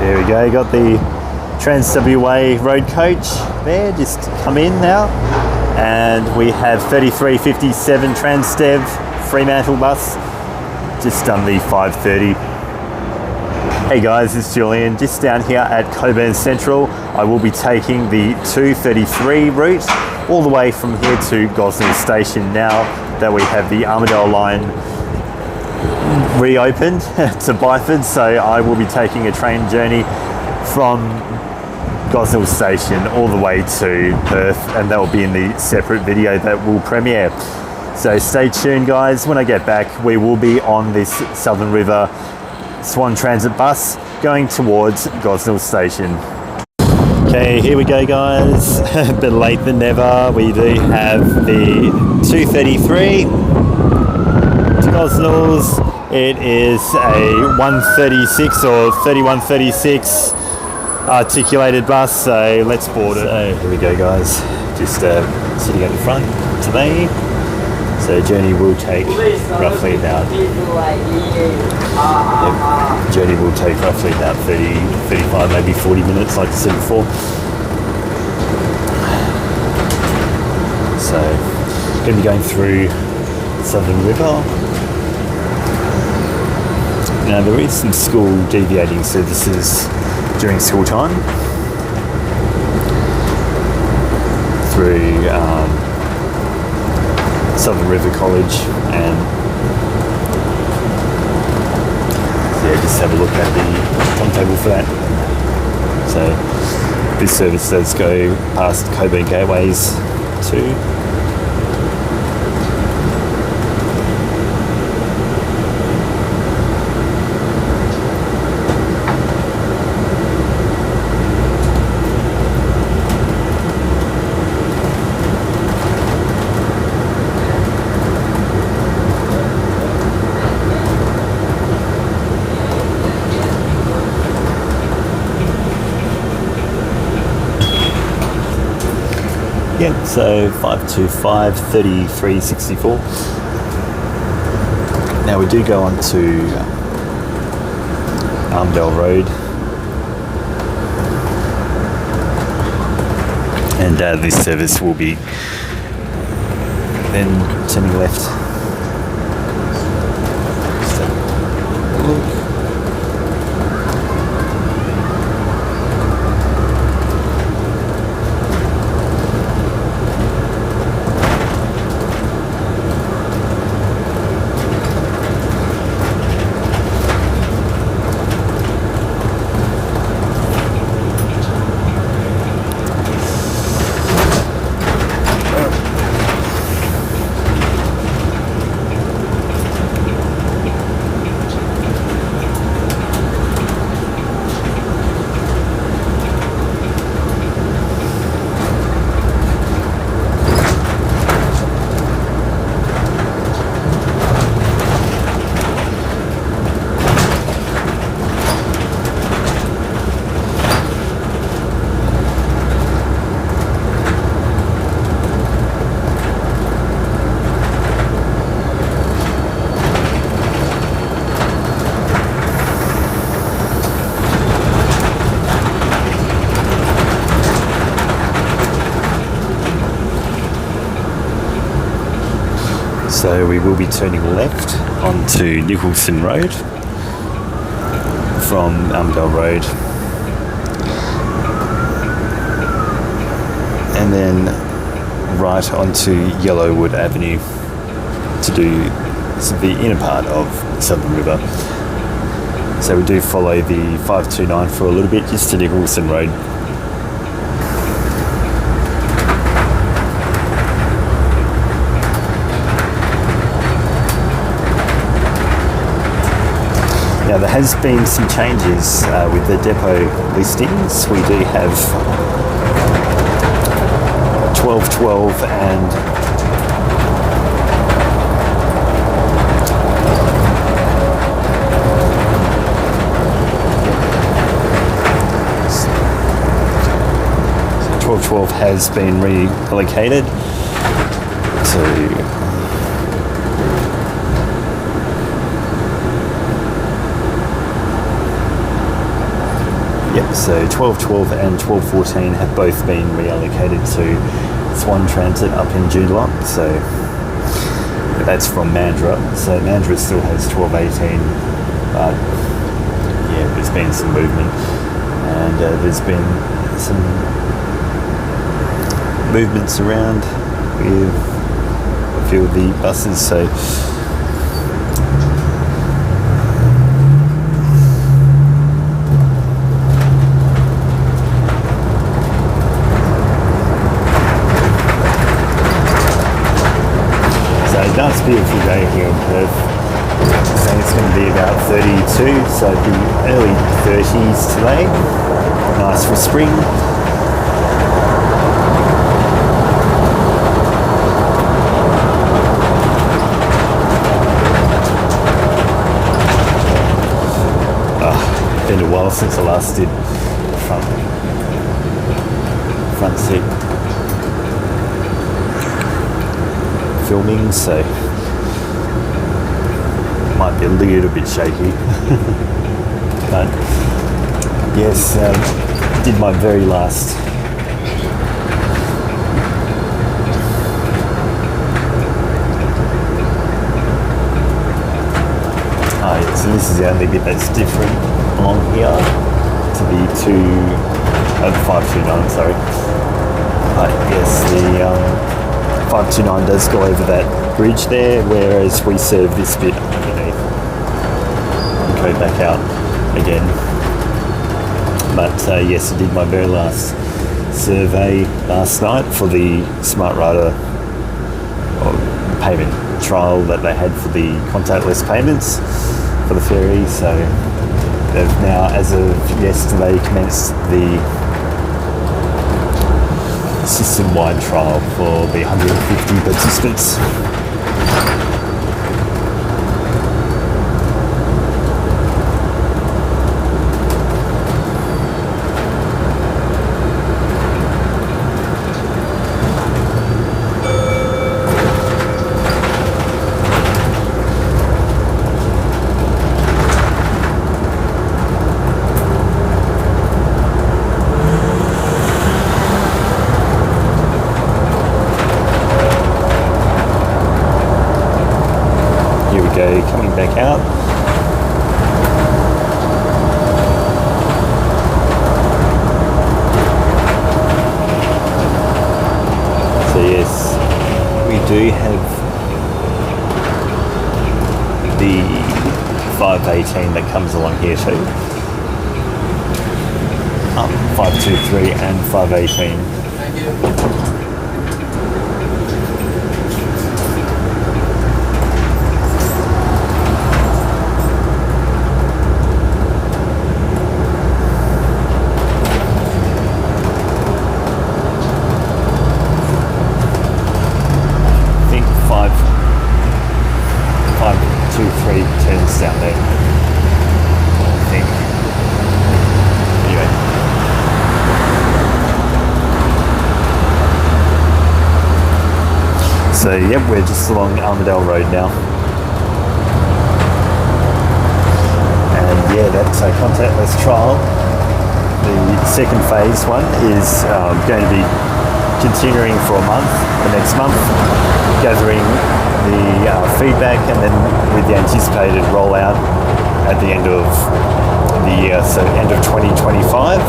There we go, got the Trans WA road coach there, just come in now. And we have 3357 Transdev Fremantle bus, just done the 5:30. Hey guys, it's Julian, just down here at Cockburn Central. I will be taking the 233 route all the way from here to Gosnells Station now that we have the Armadale line reopened to Byford. So I will be taking a train journey from Gosnells Station all the way to Perth, and that will be in the separate video that will premiere. So stay tuned guys, when I get back we will be on this Southern River Swan Transit bus going towards Gosnells Station. Okay, here we go guys, a bit late than ever. We do have the 233 to Gosnells. It is a 136 or 3136 articulated bus, so let's board it. So here we go guys, just sitting at the front today. So journey will take roughly about 30, 35, maybe 40 minutes like I said before. So going to be going through Southern River. Now there is some school deviating services during school time through Southern River College, and yeah, just have a look at the timetable for that. So this service does go past Cockburn Gateways too. Yeah, so 525 3364. Now we do go on to Armadale Road, and this service will be then turning left. Just have a look. So we will be turning left onto Nicholson Road from Armadale Road, and then right onto Yellowwood Avenue to do the inner part of Southern River. So we do follow the 529 for a little bit, just to Nicholson Road. Now there has been some changes with the depot listings. We do have 1212 and 1212 has been reallocated to Yep, so 1212 and 1214 have both been reallocated to Swan Transit up in Joondalup, so that's from Mandurah. So Mandurah still has 1218, but yeah, there's been some movement, and there's been some movements around with a few of the buses, so nice beautiful day here in Perth. So it's going to be about 32, so it'll be early 30s today. Nice for spring. Been a while since I last did front seat filming, so might be a little bit shaky. But yes, did my very last so this is the only bit that's different along here to the 529, sorry. But yes, the 529 does go over that bridge there, whereas we serve this bit underneath and go back out again. But yes, I did my very last survey last night for the Smart Rider payment trial that they had for the contactless payments for the ferry. So they've now, as of yesterday, commenced the system-wide trial for the 150 participants. Coming back out. So yes, we do have the 518 that comes along here too. 523 and 518. Thank you. Turns down there, I think. Anyway. So yeah, we're just along Armadale Road now. And yeah, that's a contactless trial. The second phase one is going to be continuing for a month, the next month, gathering the feedback, and then with the anticipated rollout at the end of the year, so end of 2025.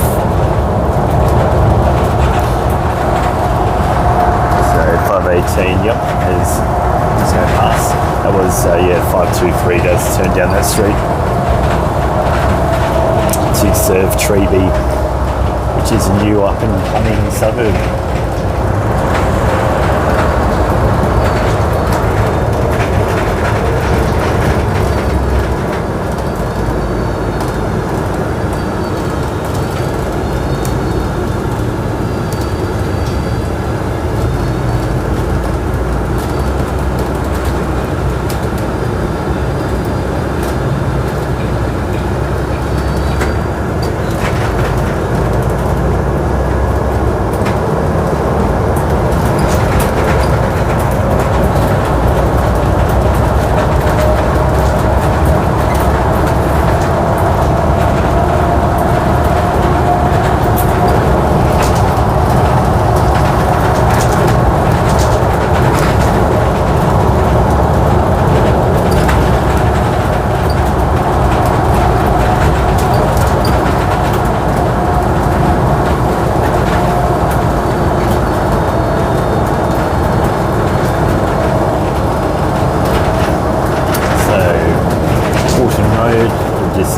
So 518, yep, is going to pass. That was, 523 does turn down that street to serve Treeby, which is a new up and coming suburb.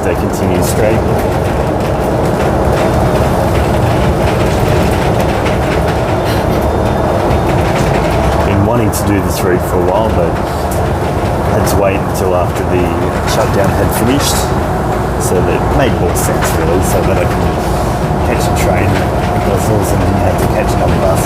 just continue straight. Been wanting to do this route for a while, but had to wait until after the shutdown had finished, so that it made more sense really, so that I can catch a train at Gosnells and didn't have to catch another bus.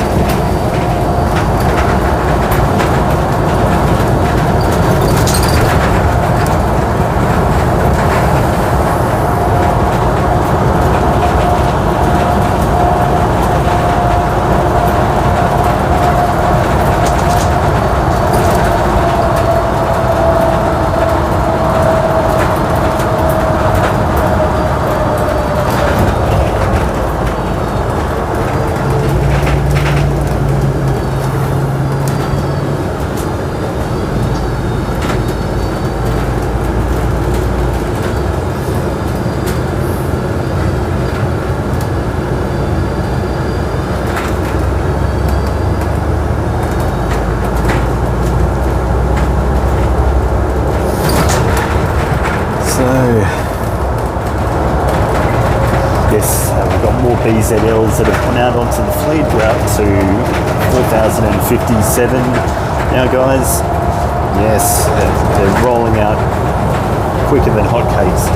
BZLs that have come out onto the fleet. We're up to 4,057 now, guys. Yes, they're rolling out quicker than hotcakes,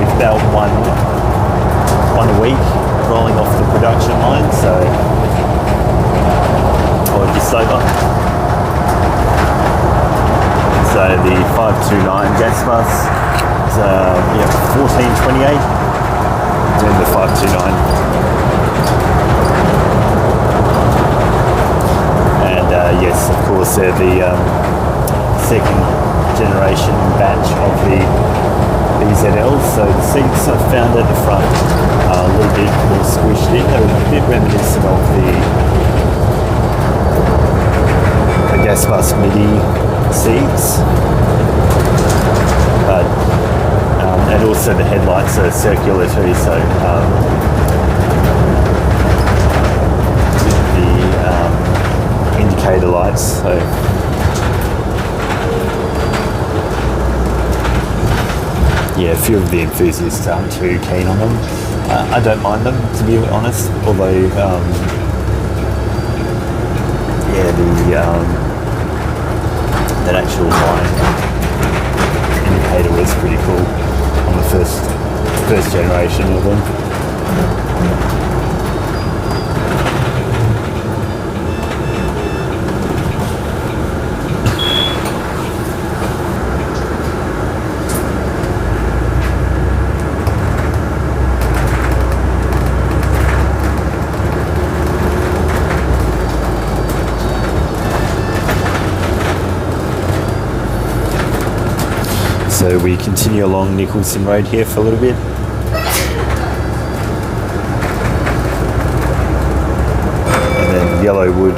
with about one a week rolling off the production line, so, or just over. So the 529 gas bus is 1428. Doing the 529, and yes, of course, they're the second generation batch of the BZLs. So the seats I found at the front are a little bit more squished in. They're a bit reminiscent of the gas bus MIDI seats, but and also the headlights are circular too, so the indicator lights, so yeah, a few of the enthusiasts aren't too keen on them. I don't mind them, to be honest, although yeah, that actual line indicator was pretty cool on the first generation of them. So we continue along Nicholson Road here for a little bit. And then Yellowwood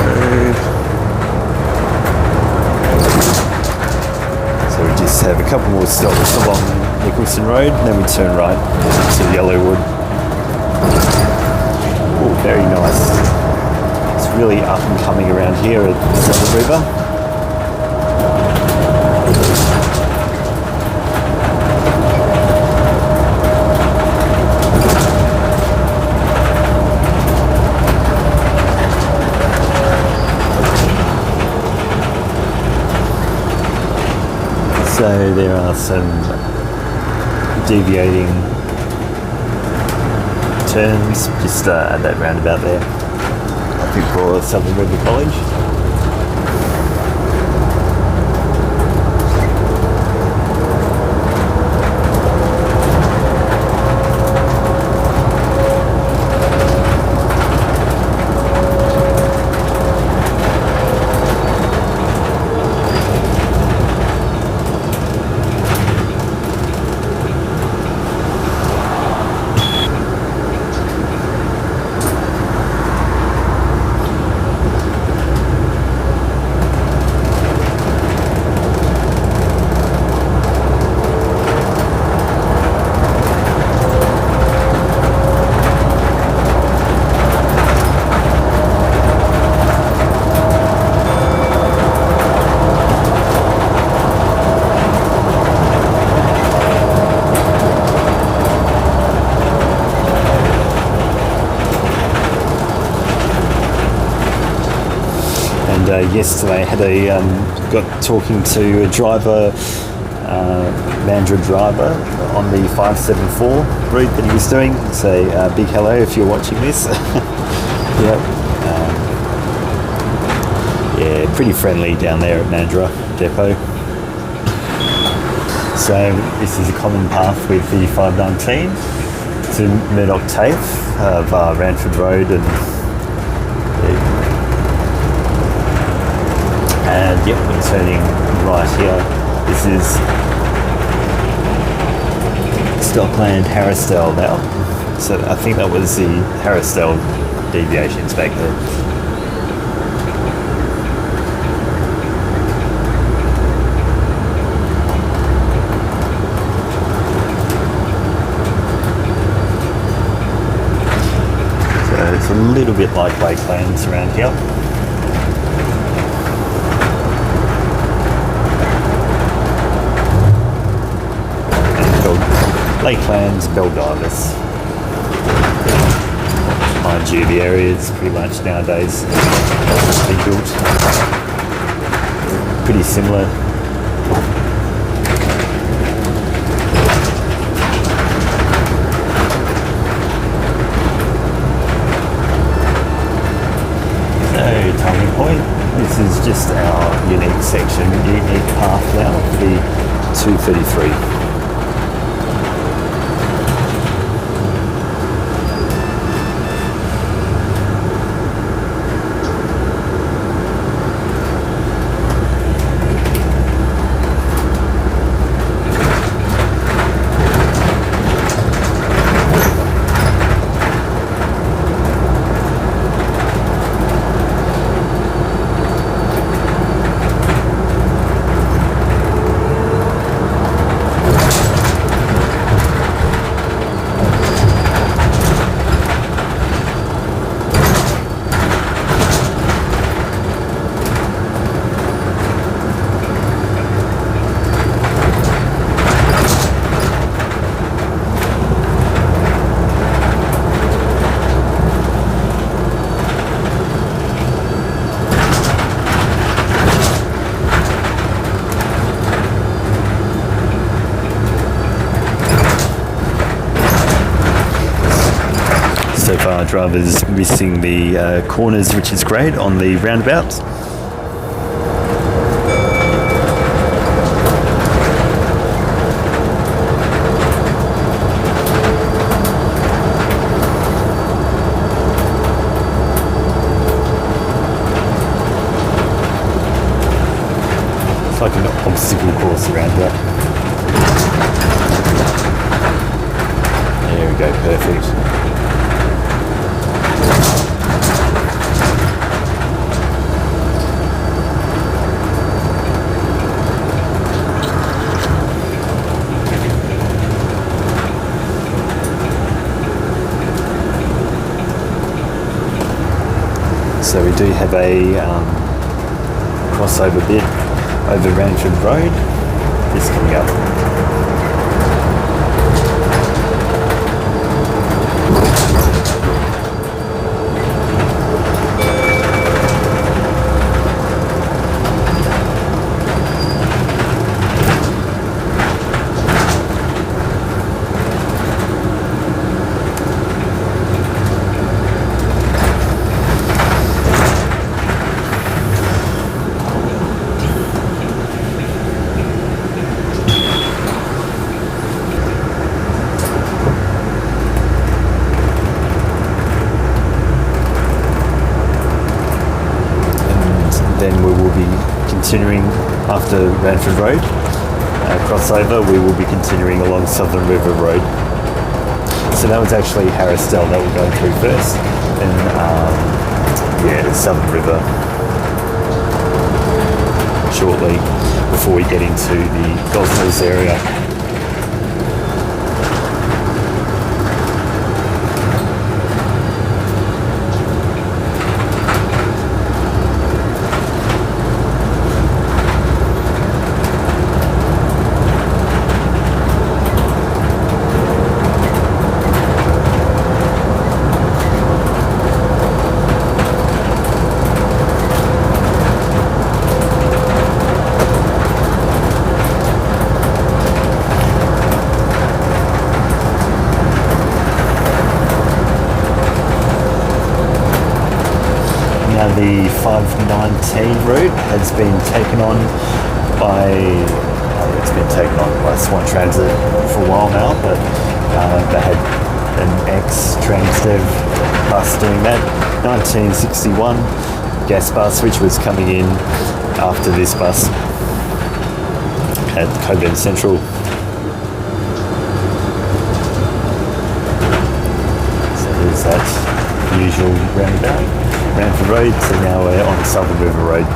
Road. So we just have a couple more stops along Nicholson Road, and then we turn right to Yellowwood. Oh, very nice. It's really up and coming around here at the river. So there are some deviating turns just at that roundabout there, I think for Southern River College. yesterday I had got talking to a driver, Mandurah driver on the 574 route that he was doing. So big hello if you're watching this. Yep. Yeah, pretty friendly down there at Mandurah depot. So this is a common path with the 519 to Murdoch TAFE of Ranford Road and yep, we're turning right here. This is Stockland Harrisdale now. So I think that was the Harrisdale deviations back there. It's a little bit like Lakelands around here. And Lakelands, Beldivis. Mind you, the areas pretty much nowadays been built pretty similar. Turning point. This is just our unique section, unique path now for the 233. So far, drivers missing the corners, which is great, on the roundabouts. It's like an obstacle course around here. There we go, perfect. So we do have a crossover bit over Ranford Road. This coming up. Then we will be continuing after Ranford Road crossover. We will be continuing along Southern River Road. So that was actually Harrisdale that we're going through first, and yeah, Southern River shortly before we get into the Gosnells area. 519 route has been taken on by Swan Transit for a while now, but they had an ex-Transdev bus doing that. 1961 gas bus, which was coming in after this bus at Cockburn Central. So there's that usual roundabout, Ranford Road, so now we're on Southern River Road.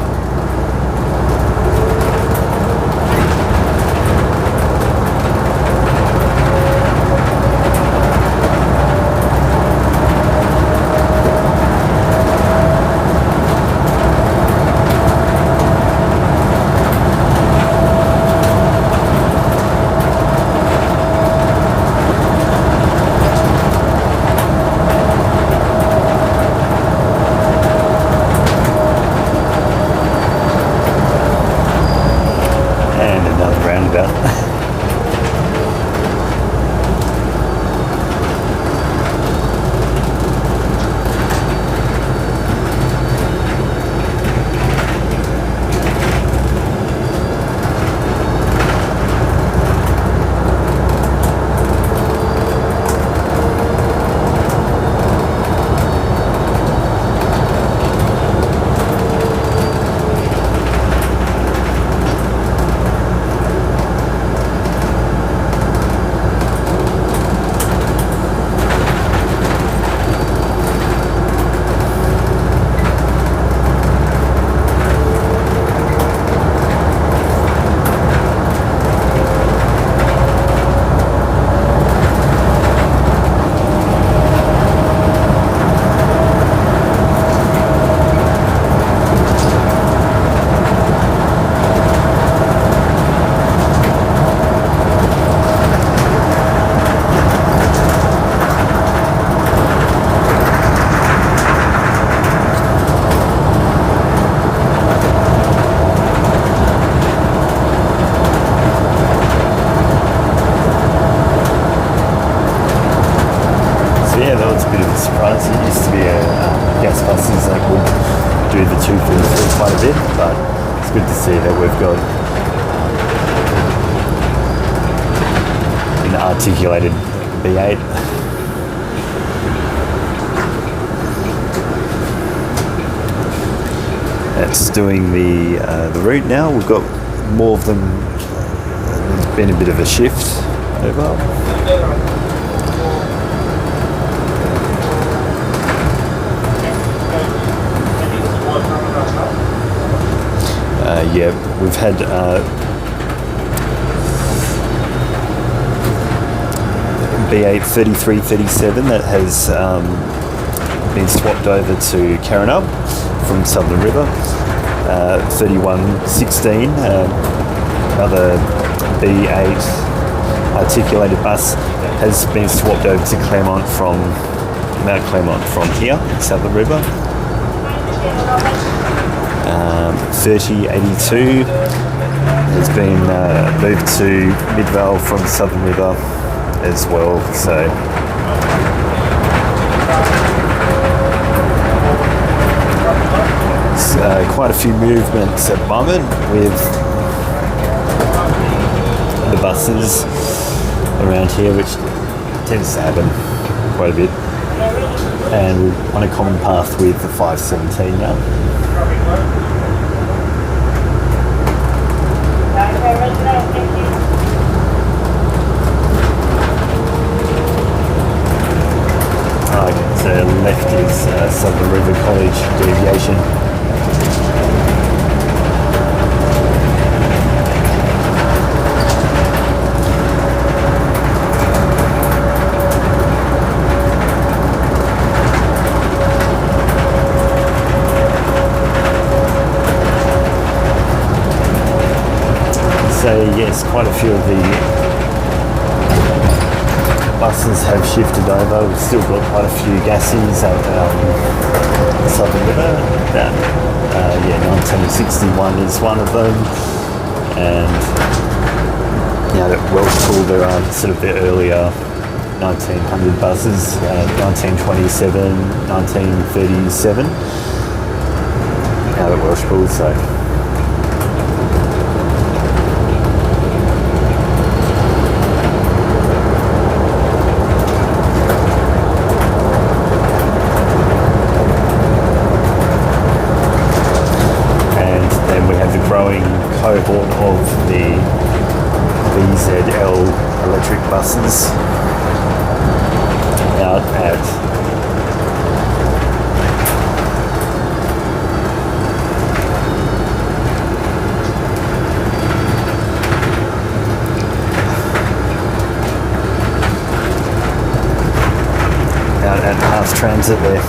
surprised. It used to be gas buses that would do the 243 quite a bit, but it's good to see that we've got an articulated B8. That's doing the route now. We've got more of them. There's been a bit of a shift over. Yeah, we've had B8 3337 that has been swapped over to Carrinup from Southern River. 3116, another B8 articulated bus, has been swapped over to Claremont from Mount Claremont from here, Southern River. 3082 has been moved to Midvale from Southern River as well. So quite a few movements at the moment with the buses around here, which tends to happen quite a bit. And we're on a common path with the 517 now. Okay, so left is Southern River College deviation. So yes, quite a few of the buses have shifted over. We've still got quite a few gassies at Southern River. 1961 is one of them, and at Welshpool there are sort of the earlier 1900 buses, 1927, 1937. private Welsh pool, so. And then we have the growing cohort of the VZL electric buses out at Mass Transit there.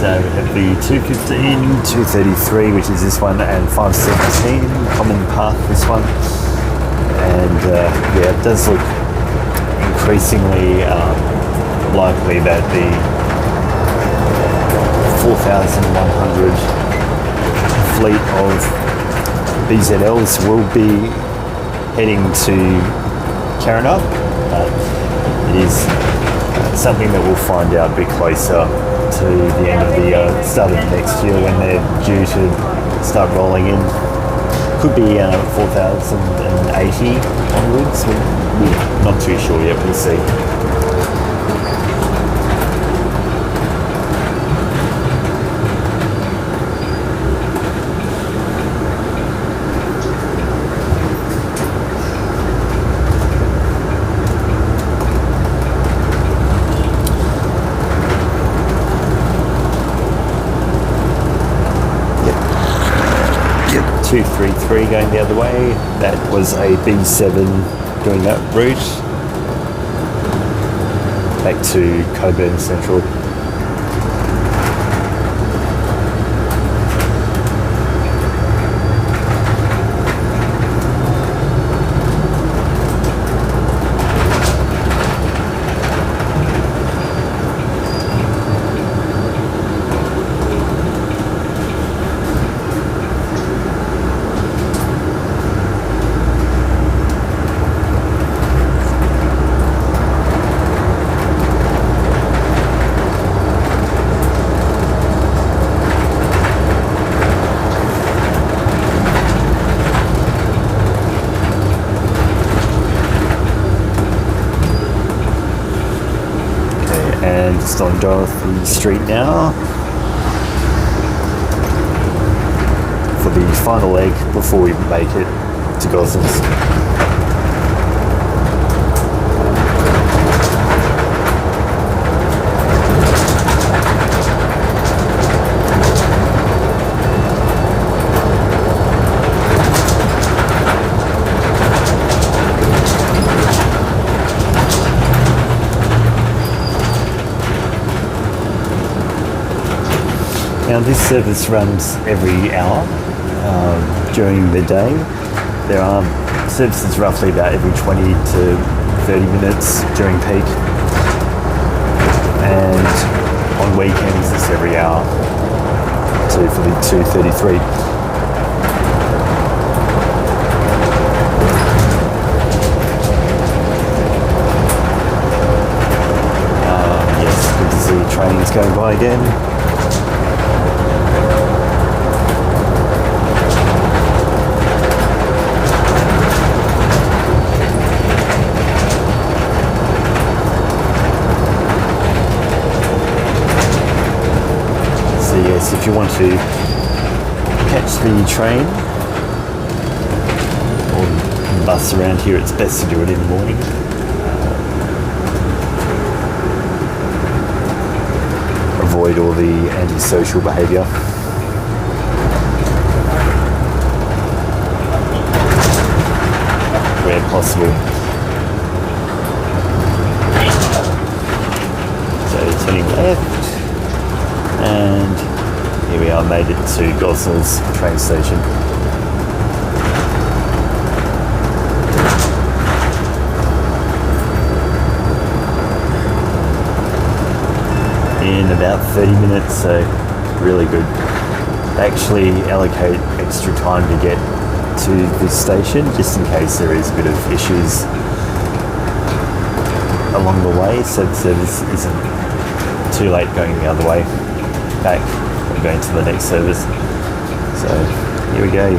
So we have the 215, 233, which is this one, and 517, common path, this one. And yeah, it does look increasingly likely that the 4,100 fleet of BZLs will be heading to Carrinup. It is something that we'll find out a bit closer to the end of the start of next year when they're due to start rolling in. Could be 4,080 onwards. We're not too sure yet. We'll see. Yep. 233 going the other way. That was a B7 doing that route back to Cockburn Central. And just on Dorothy Street now for the final leg before we make it to Gosnells. Now this service runs every hour during the day. There are services roughly about every 20 to 30 minutes during peak. And on weekends it's every hour for the 233. Yes, good to see trains going by again. yes, if you want to catch the train or bus around here, it's best to do it in the morning. Avoid all the antisocial behaviour. Where possible. So turning left, and here we are, made it to Gosnells train station. In about 30 minutes, so really good. They actually allocate extra time to get to this station just in case there is a bit of issues along the way, so the service isn't too late going the other way back or going to the next service. So here we go.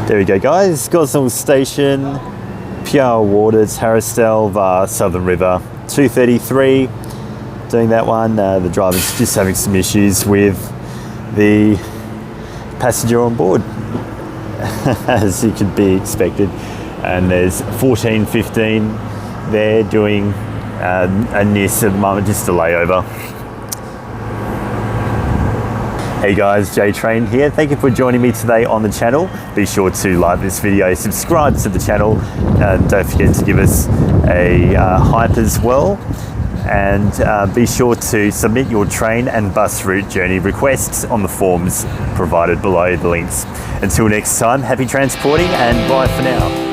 There we go, guys. Gosnells Station, Piara Waters, Harrisdale via Southern River, 2:33. Doing that one. The driver's just having some issues with the passenger on board, as you could be expected. And there's 14:15 there doing a NIS at the moment, just a layover. Hey guys, J Train here. Thank you for joining me today on the channel. Be sure to like this video, subscribe to the channel, and don't forget to give us a hype as well. And be sure to submit your train and bus route journey requests on the forms provided below the links. Until next time, happy transporting and bye for now.